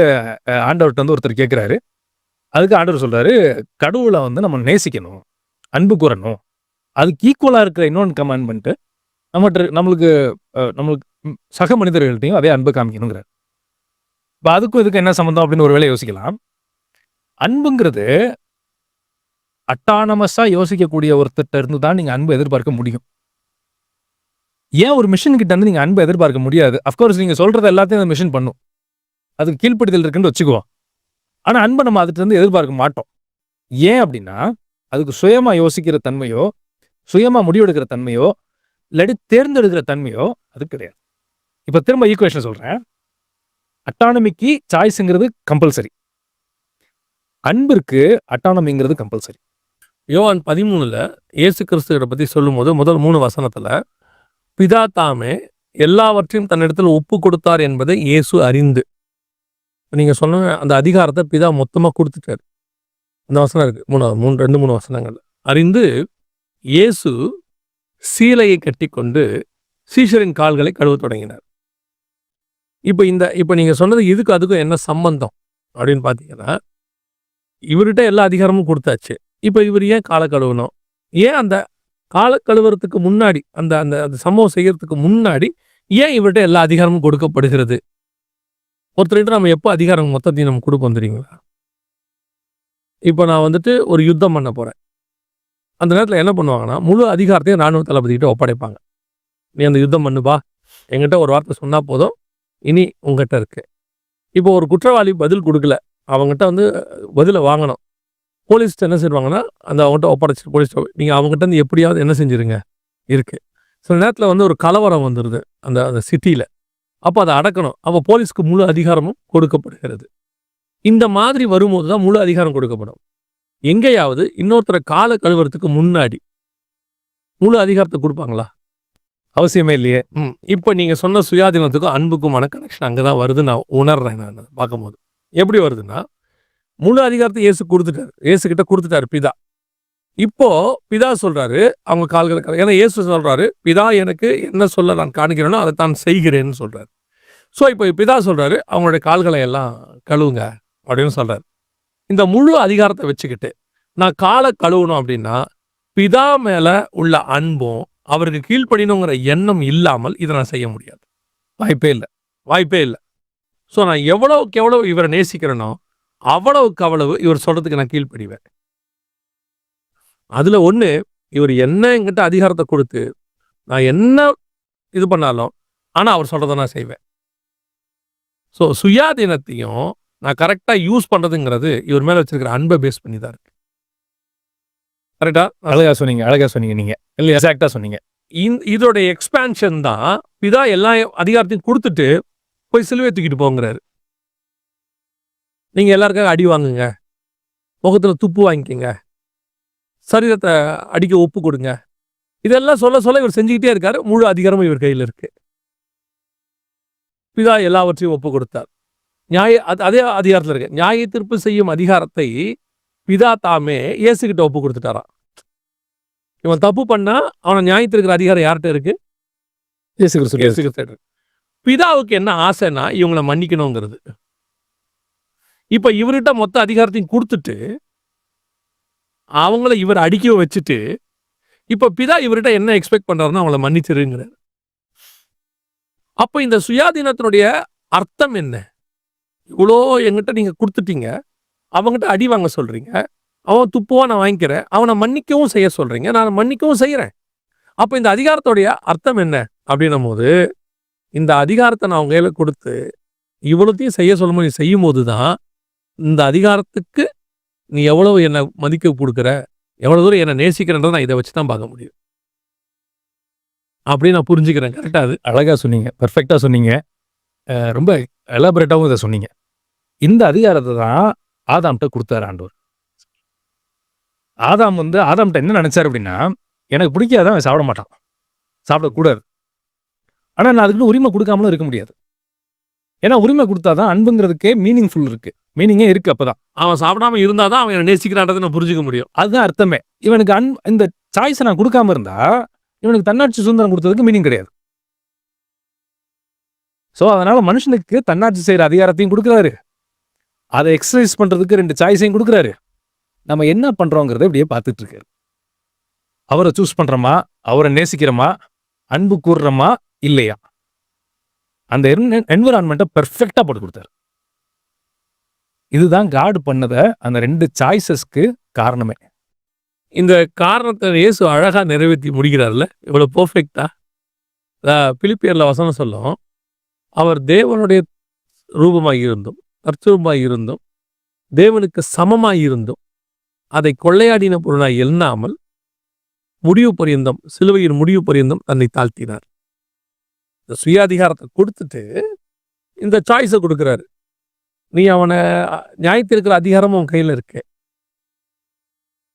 ஆண்டவர்கிட்ட வந்து ஒருத்தர் கேட்குறாரு. அதுக்கு ஆண்டவர் சொல்றாரு, கடவுளை வந்து நம்ம நேசிக்கணும், அன்பு கூறணும். அதுக்கு ஈக்குவலா இருக்கிற இன்னொன்று கமாண்ட்மெண்ட் நம்மளுக்கு சக மனிதர்கள்ட்டையும் அதே அன்பு காமிக்கணுங்கிறார். இப்போ அதுக்கும் இதுக்கு என்ன சம்பந்தம் அப்படின்னு ஒரு வேளை யோசிக்கலாம். அன்புங்கிறது அட்டானமஸா யோசிக்கக்கூடிய ஒருத்தர்கிட்ட இருந்து தான் நீங்க அன்பு எதிர்பார்க்க முடியும். ஏன் ஒரு மிஷின் கிட்ட இருந்து நீங்க அன்பை எதிர்பார்க்க முடியாது? அஃப்கோர்ஸ் நீங்க சொல்றது எல்லாத்தையும் அந்த மிஷின் பண்ணும். அதுக்கு கீழ்ப்படுதல் இருக்குன்னு வச்சுக்குவோம். ஆனா அன்பை நம்ம அதுல இருந்து எதிர்பார்க்க மாட்டோம். ஏன் அப்படின்னா அதுக்கு சுயமா யோசிக்கிற தன்மையோ, சுயமா முடிவெடுக்கிற தன்மையோ, இல்லாட்டி தேர்ந்தெடுக்கிற தன்மையோ அது கிடையாது. இப்ப திரும்ப ஈக்குவேஷன் சொல்றேன். அட்டானமிக்கு சாய்ஸ்ங்கிறது கம்பல்சரி. அன்பிற்கு அட்டானமிங்கிறது கம்பல்சரி. யோவான் 13 இயேசு கிறிஸ்துவை பத்தி சொல்லும்போது முதல் 3 வசனத்துல பிதா தாமே எல்லாவற்றையும் தன்னிடத்தில் ஒப்பு கொடுத்தார் என்பதை இயேசு அறிந்து, நீங்க சொன்ன அந்த அதிகாரத்தை பிதா மொத்தமா கொடுத்துட்டாரு. அந்த வசனம் இருக்கு 2-3 வசனங்கள். அறிந்து இயேசு சீலையை கட்டிக்கொண்டு சீஷரின் கால்களை கழுவ தொடங்கினார். இப்ப நீங்க சொன்னது இதுக்கு அதுக்கும் என்ன சம்பந்தம் அப்படின்னு பாத்தீங்கன்னா, இவர்கிட்ட எல்லா அதிகாரமும் கொடுத்தாச்சு. இப்ப இவர் ஏன் காலை கழுவணும்? ஏன் அந்த காலை கழுவுறதுக்கு முன்னாடி அந்த அந்த அந்த சம்பவம் செய்யறதுக்கு முன்னாடி ஏன் இவர்கிட்ட எல்லா அதிகாரமும் கொடுக்கப்படுகிறது? ஒருத்தர்கிட்ட நம்ம எப்போ அதிகாரம் மொத்தத்தையும் நம்ம கொடுப்போம் தெரியுங்களா? இப்போ நான் வந்துட்டு ஒரு யுத்தம் பண்ண போறேன். அந்த நேரத்தில் என்ன பண்ணுவாங்கன்னா, முழு அதிகாரத்தையும் ராணுவ தளபதிகிட்ட ஒப்படைப்பாங்க. நீ அந்த யுத்தம் பண்ணுப்பா, என்கிட்ட ஒரு வார்த்தை சொன்னா போதும், இனி உங்ககிட்ட இருக்கு. இப்போ ஒரு குற்றவாளி பதில் கொடுக்கல, அவங்ககிட்ட வந்து பதிலை வாங்கணும். போலீஸ்ட்டு என்ன செய்வாங்கன்னா, அந்த அவங்ககிட்ட ஒப்படைச்சிட்டு போலீஸ்ட்டு நீங்கள் அவங்ககிட்ட இருந்து எப்படியாவது என்ன செஞ்சிருங்க இருக்கு. சில நேரத்தில் வந்து ஒரு கலவரம் வந்துடுது அந்த அந்த சிட்டியில். அப்போ அதை அடக்கணும். அப்போ போலீஸ்க்கு முழு அதிகாரமும் கொடுக்கப்படுகிறது. இந்த மாதிரி வரும்போது தான் முழு அதிகாரம் கொடுக்கப்படும். எங்கேயாவது இன்னொருத்தரை காலை கழுவுறதுக்கு முன்னாடி முழு அதிகாரத்தை கொடுப்பாங்களா? அவசியமே இல்லையே. இப்போ நீங்கள் சொன்ன சுயாதீனத்துக்கும் அன்புக்குமான கனெக்ஷன் அங்கே தான் வருது. நான் உணர்றேன். நான் பார்க்கும்போது எப்படி வருதுன்னா, முழு அதிகாரத்தை இயேசு கொடுத்துட்டாரு. இயேசு கிட்ட கொடுத்துட்டாரு பிதா. இப்போ பிதா சொல்றாரு அவங்க கால்களை, ஏன்னா இயேசு சொல்றாரு, பிதா எனக்கு என்ன சொல்ல நான் காணிக்கிறேனோ அதை தான் செய்கிறேன்னு சொல்றாரு. ஸோ இப்போ பிதா சொல்றாரு அவங்களுடைய கால்களை எல்லாம் கழுவுங்க அப்படின்னு சொல்றாரு. இந்த முழு அதிகாரத்தை வச்சுக்கிட்டு நான் காலை கழுவணும் அப்படின்னா பிதா மேல உள்ள அன்பும் அவருக்கு கீழ்ப்படியணுங்கிற எண்ணம் இல்லாமல் இதை நான் செய்ய முடியாது. வாய்ப்பே இல்லை. ஸோ நான் எவ்வளவுக்கு எவ்வளவு இவரை நேசிக்கிறேனோ அவ்வளவுக்கு அவ்வளவு இவர் சொல்றதுக்கு நான் கீழ்ப்படிவேன். அதுல ஒண்ணு, இவர் என்ன என்கிட்ட அதிகாரத்தை கொடுத்து நான் என்ன இது பண்ணாலும் ஆனா அவர் சொல்றதை நான் செய்வேன். ஸோ சுயாதீனத்தையும் நான் கரெக்டா யூஸ் பண்றதுங்கிறது இவர் மேல வச்சிருக்கிற அன்பை பேஸ் பண்ணி தான் இருக்கு. கரெக்டா? அழகா சொன்னீங்க நீங்க. இல்லை, எக்ஸாக்டா சொன்னீங்க. இதோட எக்ஸ்பான்ஷன் தான் பிதா எல்லா அதிகாரத்தையும் கொடுத்துட்டு போய் சிலுவை தூக்கிட்டு போங்கிறாரு. நீங்க எல்லாருக்காக அடி வாங்குங்க, முகத்துல துப்பு வாங்கிக்கங்க, சரீரத்தை அடிக்க ஒப்பு கொடுங்க, இதெல்லாம் சொல்ல சொல்ல இவர் செஞ்சுக்கிட்டே இருக்காரு. முழு அதிகாரமும் இவர் கையில் இருக்கு. பிதா எல்லாவற்றையும் ஒப்பு கொடுத்தார். அதே அதிகாரத்தில் இருக்கு. நியாய தீர்ப்பு செய்யும் அதிகாரத்தை பிதா தாமே இயேசுகிட்ட ஒப்பு கொடுத்துட்டாராம். இவன் தப்பு பண்ணா அவனை நியாயத்திருக்கிற அதிகாரம் யார்கிட்ட இருக்கு? இயேசு கிறிஸ்து. பிதாவுக்கு என்ன ஆசைன்னா இவங்களை மன்னிக்கணுங்கிறது. இப்ப இவர்கிட்ட மொத்த அதிகாரத்தையும் கொடுத்துட்டு அவங்கள இவர் அடிக்க வச்சுட்டு இப்ப பிதா இவர்கிட்ட என்ன எக்ஸ்பெக்ட் பண்றாருன்னா அவங்கள மன்னிச்சிருங்கிறார். அப்ப இந்த சுயாதீனத்தினுடைய அர்த்தம் என்ன? இவ்வளோ என்கிட்ட நீங்க கொடுத்துட்டீங்க, அவங்ககிட்ட அடி வாங்க சொல்றீங்க, அவன் துப்புவா நான் வாங்கிக்கிறேன், அவனை மன்னிக்கவும் செய்ய சொல்றீங்க, நான் மன்னிக்கவும் செய்யறேன். அப்ப இந்த அதிகாரத்துடைய அர்த்தம் என்ன அப்படின்னும் போது, இந்த அதிகாரத்தை நான் அவங்க கையில கொடுத்து இவ்வளோத்தையும் செய்ய சொல்லும்போது நீ செய்யும் போதுதான் இந்த அதிகாரத்துக்கு நீ எவ்வளவு என்னை மதிக்க கொடுக்குற, எவ்வளவு தூரம் என்னை நேசிக்கிறன்றதை நான் இதை வச்சு தான் பார்க்க முடியும் அப்படின்னு நான் புரிஞ்சுக்கிறேன். கரெக்டா? அது அழகா சொன்னீங்க, பர்ஃபெக்டா சொன்னீங்க, ரொம்ப எலாபரேட்டாகவும் இதை சொன்னீங்க. இந்த அதிகாரத்தை தான் ஆதாம்கிட்ட கொடுத்தாரு ஆண்டவர். ஆதாம்கிட்ட என்ன நினைச்சாரு அப்படின்னா, எனக்கு பிடிக்காதான் அவன் சாப்பிட மாட்டான், சாப்பிடக்கூடாது. ஆனா நான் அதுக்குன்னு உரிமை கொடுக்காமலும் இருக்க முடியாது. ஏன்னா உரிமை கொடுத்தாதான் அன்புங்கிறதுக்கே மீனிங்ஃபுல் இருக்கு, மீனிங்கே இருக்கு. அப்பதான் அவன் சாப்பிடாம இருந்தாதான் அவன் நேசிக்கிறான்றதை நான் புரிஞ்சுக்க முடியும். அதுதான் அர்த்தமே. இவனுக்கு இந்த சாய்ஸை நான் கொடுக்காம இருந்தா இவனுக்கு தன்னாட்சி சுதந்திரம் கொடுத்ததுக்கு மீனிங் கிடையாது. ஸோ அதனால மனுஷனுக்கு தன்னாட்சி செய்யற அதிகாரத்தையும் கொடுக்குறாரு, அதை எக்ஸசைஸ் பண்றதுக்கு 2 சாய்ஸையும் கொடுக்குறாரு. நம்ம என்ன பண்றோங்கிறத இப்படியே பார்த்துட்டு இருக்காரு. அவரை சூஸ் பண்றோமா, அவரை நேசிக்கிறோமா, அன்பு கூறுறோமா இல்லையா, அந்த என்விரான்மெண்ட்டை பெர்ஃபெக்டா போட்டு கொடுத்தாரு. இதுதான் காட் பண்ணத அந்த 2 சாய்ஸஸ்க்கு காரணமே. இந்த காரணத்தை இயேசு அழகா நிறைவேற்றி முடிக்கிறார்ல, இவ்வளவு பெர்ஃபெக்ட்டா. பிலிப்பியர்ல வசனம் சொல்லும், அவர் தேவனுடைய ரூபமாய் இருந்தும் தற்சரூபமாய் இருந்தும் தேவனுக்கு சமமாய் இருந்தும் அதை கொள்ளையாடின பொருளாய் எண்ணாமல் முடிவு பரியந்தம், சிலுவையின் முடிவு பரியந்தம் தன்னை தாழ்த்தினார். இந்த சுயாதிகாரத்தை கொடுத்துட்டு இந்த சாய்ஸை கொடுக்குறாரு. நீ அவனை நியாயத்திருக்கிற அதிகாரமும் உன் கையில இருக்கு,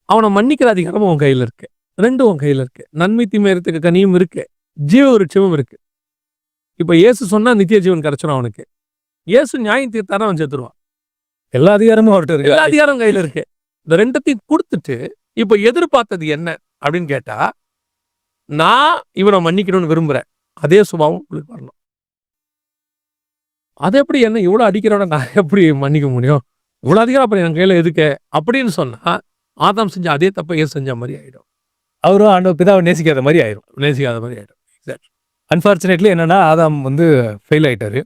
அவனை மன்னிக்கிற அதிகாரமும் உன் கையில இருக்கு, 2 உன் கையில இருக்கு. நன்மை தீமையத்துக்கு கனியும் இருக்கு, ஜீவ விருட்சமும் இருக்கு. இப்ப இயேசு சொன்னா நித்திய ஜீவன் கிடைச்சிடும் அவனுக்கு. இயேசு நியாயம் தீர்த்தாரா அவன் செத்துருவான். எல்லா அதிகாரமும் அவர்கிட்ட இருக்கு, எல்லா அதிகாரம் கையில இருக்கு. இந்த 2த்தையும் கொடுத்துட்டு இப்ப எதிர்பார்த்தது என்ன அப்படின்னு கேட்டா, நான் இவனை மன்னிக்கணும்னு விரும்புறேன், அதே சுபாவம் உங்களுக்கு வரணும். அது எப்படி, என்ன இவ்வளவு அடிக்கிறவன நான் எப்படி மன்னிக்க முடியும், இவ்வளவு அதிகாரம் அப்புறம் என் கையில எதுக்கு அப்படின்னு சொன்னா, ஆதாம் செஞ்ச அதே தப்பை ஏன் செஞ்ச மாதிரி ஆயிடும். அவரும் ஆண்டவர் பிதாவை நேசிக்காத மாதிரி ஆயிரும், நேசிக்காத மாதிரி ஆயிடும். அன்பார்ச்சுனேட்லி என்னன்னா, ஆதாம் வந்து ஃபெயில் ஆயிட்டாரு.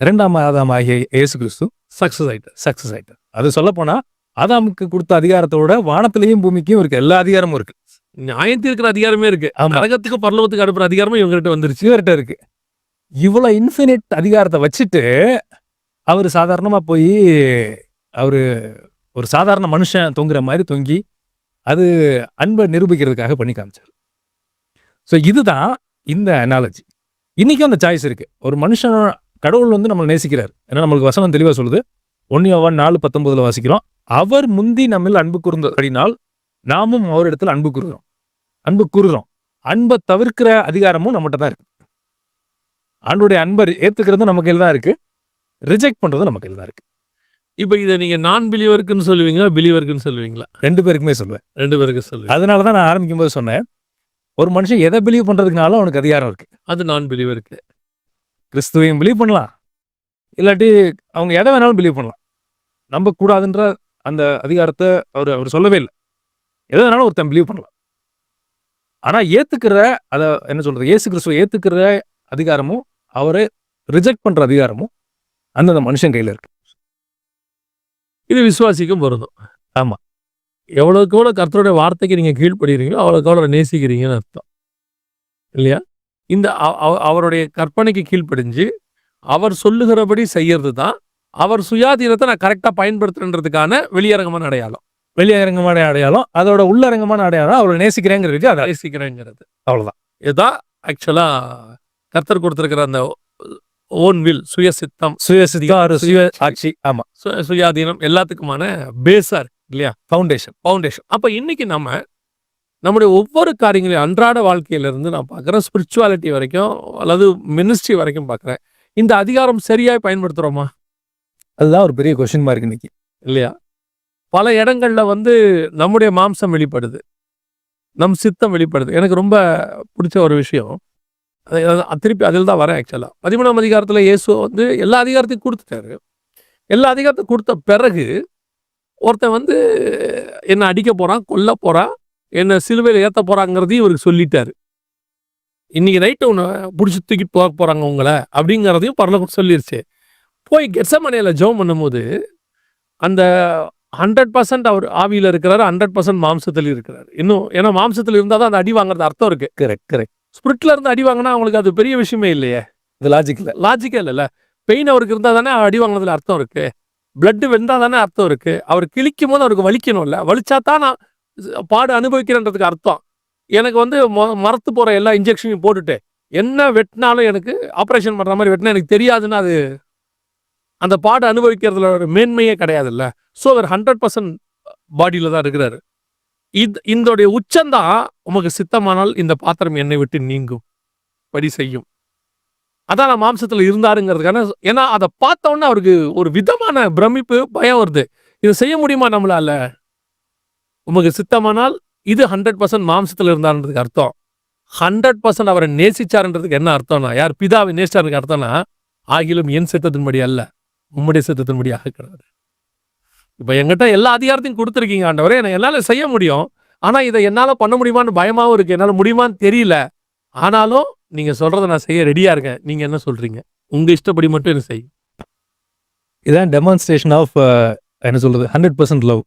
2ஆம் ஆதாம் ஆகிய இயேசு கிறிஸ்து சக்சஸ் ஆயிட்டார். அது சொல்ல போனா ஆதாமுக்கு கொடுத்த அதிகாரத்தோட வானத்திலையும் பூமிக்கும் இருக்கு எல்லா அதிகாரமும் இருக்கு. நியாயம் தீர்க்கிற அதிகாரமே இருக்கு, நரகத்துக்கு பரலோகத்துக்கு அனுப்புற அதிகாரமும் இவங்ககிட்ட வந்துருச்சு, இவர்கிட்ட இருக்கு. இவ்வளவு இன்ஃபினிட் அதிகாரத்தை வச்சுட்டு அவரு சாதாரணமா போய் அவரு ஒரு சாதாரண மனுஷன் தொங்குற மாதிரி தொங்கி அது அன்பை நிரூபிக்கிறதுக்காக பண்ணி காமிச்சார். ஸோ இதுதான் இந்த அனாலஜி. இன்னைக்கும் அந்த சாய்ஸ் இருக்கு. ஒரு மனுஷன், கடவுள் வந்து நம்மளை நேசிக்கிறார். ஏன்னா நம்மளுக்கு வசனம் தெளிவா சொல்லுது, 1 யோவான் 4:19 வாசிக்கிறோம், அவர் முந்தி நம்மில் அன்பு கூர்ந்தபடினால் நாமும் அவரிடத்தில் அன்பு கூறுகிறோம். அன்பை தவிர்க்கிற அதிகாரமும் நம்மகிட்ட தான் இருக்கு. ஆண்டோடைய அன்பை ஏத்துக்கிறது நம்ம கையில் தான் இருக்கு, ரிஜெக்ட் பண்றது நம்ம கையில் தான் இருக்கு. இப்ப இதை நீங்க நான் பிலீவருக்குன்னு சொல்லுவீங்களா, பிலீவருக்குன்னு சொல்லுவீங்களா? 2 பேருக்குமே சொல்லுவேன். 2 பேருக்கு சொல்லுவேன். அதனாலதான் நான் ஆரம்பிக்கும் போது சொன்னேன், ஒரு மனுஷன் எதை பிலீவ் பண்றதுக்குனாலும் அவனுக்கு அதிகாரம் இருக்கு. அது நான் பிலீவருக்கு. கிறிஸ்துவையும் பிலீவ் பண்ணலாம், இல்லாட்டி அவங்க எதை வேணாலும் பிலீவ் பண்ணலாம். நம்ப கூடாதுன்ற அந்த அதிகாரத்தை அவர் சொல்லவே இல்லை. எதை வேணாலும் ஒருத்தன் பிலீவ் பண்ணலாம். ஆனா ஏத்துக்கிற, அதை என்ன சொல்றது, இயேசு கிறிஸ்துவை ஏத்துக்கிற அதிகாரமும் அவரை ரிஜெக்ட் பண்ற அதிகாரமும் அந்த மனுஷன் கையில இருக்கு. இது விசுவாசிக்கும் பொருந்தும். ஆமா, எவ்வளவுக்கு எவ்வளவு கர்த்தருடைய வார்த்தைக்கு நீங்க கீழ்ப்படுகிறீங்களோ அவ்வளவுக்கு எவ்வளவு நேசிக்கிறீங்கன்னு அர்த்தம் இல்லையா? இந்த அவருடைய கற்பனைக்கு கீழ்ப்படிஞ்சு அவர் சொல்லுகிறபடி செய்யறது தான் அவர் சுயாதீனத்தை நான் கரெக்டா பயன்படுத்துறதுக்கான வெளியரங்கமான அடையாளம். அதோட உள்ளரங்கமான அடையாளம் அவரை நேசிக்கிறேங்கிறது, அதை நேசிக்கிறேங்கிறது. அவ்வளவுதான். இதுதான் ஆக்சுவலா கர்த்தர் கொடுத்திருக்கிற அந்த ஓன் வில், சுயசித்தம், சுய ஆட்சி, ஆமா, சுயாதீனம் எல்லாத்துக்குமான பேஸா இருக்கு இல்லையா? ஃபவுண்டேஷன். அப்ப இன்னைக்கு நம்முடைய ஒவ்வொரு காரியங்களையும் அன்றாட வாழ்க்கையிலிருந்து நான் பார்க்குறேன், ஸ்பிரிச்சுவாலிட்டி வரைக்கும் அல்லது மினிஸ்ட்ரி வரைக்கும் பார்க்குறேன். இந்த அதிகாரம் சரியாய் பயன்படுத்துறோமா? அதுதான் ஒரு பெரிய கொஸ்டின் மார்க் இன்னைக்கு இல்லையா? பல இடங்கள்ல நம்முடைய மாம்சம் வெளிப்படுது, நம் சித்தம் வெளிப்படுது. எனக்கு ரொம்ப பிடிச்ச ஒரு விஷயம், திருப்பி அதில் தான் வரேன். ஆக்சுவலா 13ஆம் அதிகாரத்துல இயேசு எல்லா அதிகாரத்தையும் கொடுத்துட்டாரு. எல்லா அதிகாரத்தையும் கொடுத்த பிறகு ஒருத்தன் என்னை அடிக்க போறான், கொல்ல போறான், என்னை சிலுவையில் ஏற்ற போறாங்கிறதையும் இவருக்கு சொல்லிட்டாரு. இன்னைக்கு நைட்டு உன்னை பிடிச்சி தூக்கிட்டு போக போறாங்க உங்களை அப்படிங்கிறதையும் பரலோகம் சொல்லிருச்சு. போய் கெத்செமனேல ஜெபம் பண்ணும்போது அந்த 100% அவர் ஆவியில இருக்கிறாரு, 100% மாம்சத்தில் இருக்கிறாரு. இன்னும் ஏன்னா மாம்சத்தில் இருந்தால் தான் அந்த அடி வாங்குறது அர்த்தம் இருக்கு. கரெக்ட். ஸ்பிரிட்ல இருந்து அடி வாங்கினா அவங்களுக்கு அது பெரிய விஷயமே இல்லையே. இது லாஜிக்கே இல்லைல்ல. பெயின் அவருக்கு இருந்தால் தானே அடி வாங்கினதுல அர்த்தம் இருக்கு. பிளட் வெந்தா தானே அர்த்தம் இருக்கு. அவர் கிழிக்கும் போது அவருக்கு வலிக்கணும்ல, வலிச்சா தான் நான் பாடு அனுபவிக்கிறேன்றதுக்கு அர்த்தம். எனக்கு மரத்து போற எல்லா இன்ஜெக்ஷனையும் போட்டுட்டு என்ன வெட்டினாலும் எனக்கு ஆப்ரேஷன் பண்ற மாதிரி வெட்டினா எனக்கு தெரியாதுன்னா அது அந்த பாடு அனுபவிக்கிறதுல ஒரு மேன்மையே கிடையாதுல்ல. ஸோ அவர் 100% பாடியில தான் இருக்கிறாரு. இதோடைய உச்சந்தான் உமக்கு சித்தமானால் இந்த பாத்திரம் என்னை விட்டு நீங்கும் படி செய்யும். அதான் நான் மாம்சத்துல இருந்தாருங்கிறதுக்கான. ஏன்னா அதை பார்த்தோன்னா அவருக்கு ஒரு விதமான பிரமிப்பு, பயம் வருது. இதை செய்ய முடியுமா நம்மளால? உமக்கு சித்தமானால் இது 100% மாம்சத்துல இருந்தாருன்றதுக்கு அர்த்தம். 100% அவரை நேசிச்சாருன்றதுக்கு என்ன அர்த்தம்னா, யார் பிதாவை நேசிச்சாருக்கு அர்த்தம்னா ஆகிலும் என் சித்தத்தின்படி அல்ல, உம்முடைய சித்தத்தின்படி ஆகிறது. இப்போ என்கிட்ட எல்லா அதிகாரத்தையும் கொடுத்துருக்கீங்க ஆண்டவரே, என்னால் செய்ய முடியும். ஆனால் இதை என்னால் பண்ண முடியுமான்னு பயமாகவும் இருக்குது, என்னால் முடியுமான்னு தெரியல. ஆனாலும் நீங்கள் சொல்கிறத நான் செய்ய ரெடியாக இருக்கேன். நீங்கள் என்ன சொல்கிறீங்க? உங்கள் இஷ்டப்படி மட்டும் என்ன செய்யும். இதான் டெமான்ஸ்ட்ரேஷன் ஆஃப் என்ன சொல்கிறது 100% லவ்.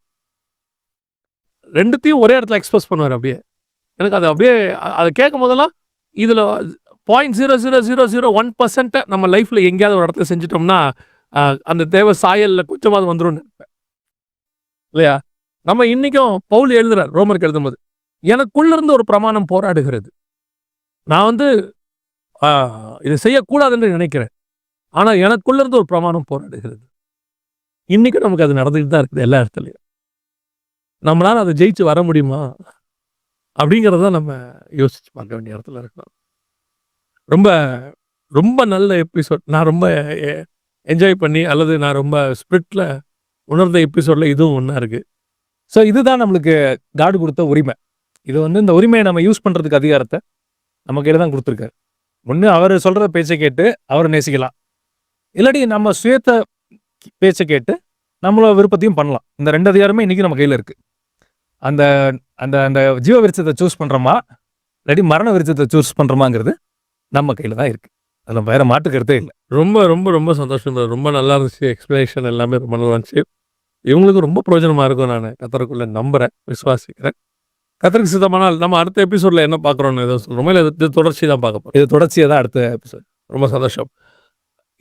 ரெண்டுத்தையும் ஒரே இடத்துல எக்ஸ்பிரஸ் பண்ணுவார். அப்படியே எனக்கு அது அப்படியே அதை கேட்கும் போதெல்லாம் இதில் 0.0001% நம்ம லைஃப்பில் எங்கேயாவது ஒரு இடத்துல செஞ்சிட்டோம்னா அந்த தேவை சாயலில் கொஞ்சமாவது வந்துடும் நினைப்பேன் இல்லையா? நம்ம இன்றைக்கும் பவுல் எழுதுறார் ரோமருக்கு எழுதும்போது, எனக்குள்ளிருந்து ஒரு பிரமாணம் போராடுகிறது. நான் இதை செய்யக்கூடாதுன்னு நினைக்கிறேன், ஆனால் எனக்குள்ளிருந்து ஒரு பிரமாணம் போராடுகிறது. இன்றைக்கும் நமக்கு அது நடந்துக்கிட்டு தான் இருக்குது எல்லா இடத்துலையும். நம்மளால் அதை ஜெயிச்சு வர முடியுமா அப்படிங்கிறத நம்ம யோசிச்சு பார்க்க வேண்டிய இடத்துல இருக்கணும். ரொம்ப ரொம்ப நல்ல எபிசோட். நான் ரொம்ப என்ஜாய் பண்ணி அல்லது நான் ரொம்ப ஸ்பிரிட்டில் உணர்ந்த எபிசோடில் இதுவும் ஒன்றா இருக்குது. ஸோ இதுதான் நம்மளுக்கு காடு கொடுத்த உரிமை. இது இந்த உரிமையை நம்ம யூஸ் பண்ணுறதுக்கு அதிகாரத்தை நம்ம கையில் தான் கொடுத்துருக்காரு. ஒன்று அவர் சொல்கிற பேச்சை கேட்டு அவரை நேசிக்கலாம், இல்லாட்டி நம்ம சுயத்தை பேச்சை கேட்டு நம்மளோட விருப்பத்தையும் பண்ணலாம். இந்த 2 அதிகாரமே இன்றைக்கி நம்ம கையில் இருக்குது. அந்த அந்த அந்த ஜீவ விருட்சத்தை சூஸ் பண்ணுறோமா இல்லாட்டி மரண விருட்சத்தை சூஸ் பண்ணுறோமாங்கிறது நம்ம கையில் தான் இருக்குது. அதில் வேறு மாட்டுக்கிறதே இல்லை. ரொம்ப ரொம்ப ரொம்ப சந்தோஷம். ரொம்ப நல்லா இருந்துச்சு. எக்ஸ்பிளனேஷன் எல்லாமே ரொம்ப நல்லா இருந்துச்சு. இவங்களுக்கும் ரொம்ப பிரயோஜனமாக இருக்கும். நான் கத்தருக்குள்ளே நம்புகிறேன், விசுவாசிக்கிறேன். கத்தருக்கு சித்தமானால் நம்ம அடுத்த எபிசோடில் என்ன பார்க்குறோன்னு ஏதோ சொல்கிறோமோ இல்லை இது தொடர்ச்சி தான் பார்க்க போகிறோம். இது தொடர்ச்சியாக தான் அடுத்த எபிசோட். ரொம்ப சந்தோஷம்.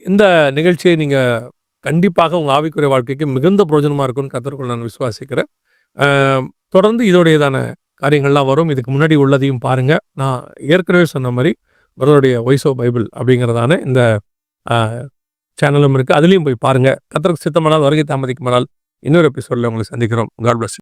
இந்த நிகழ்ச்சியை நீங்கள் கண்டிப்பாக உங்கள் ஆவிக்குரிய வாழ்க்கைக்கு மிகுந்த பிரயோஜனமாக இருக்கும்னு கத்தருக்குள்ள நான் விசுவாசிக்கிறேன். தொடர்ந்து இதோடையதான காரியங்கள்லாம் வரும். இதுக்கு முன்னாடி உள்ளதையும் பாருங்கள். நான் ஏற்கனவே சொன்ன மாதிரி பிரதருடைய வாய்ஸ் ஆஃப் பைபிள் அப்படிங்கிறதான இந்த சேனலும் இருக்குது, அதுலேயும் போய் பாருங்கள். கத்தருக்கு சித்தமானால் வருகை தாமதிக்குமானால் இன்னொரு எபிசோடில் உங்களை சந்திக்கிறோம். God plus.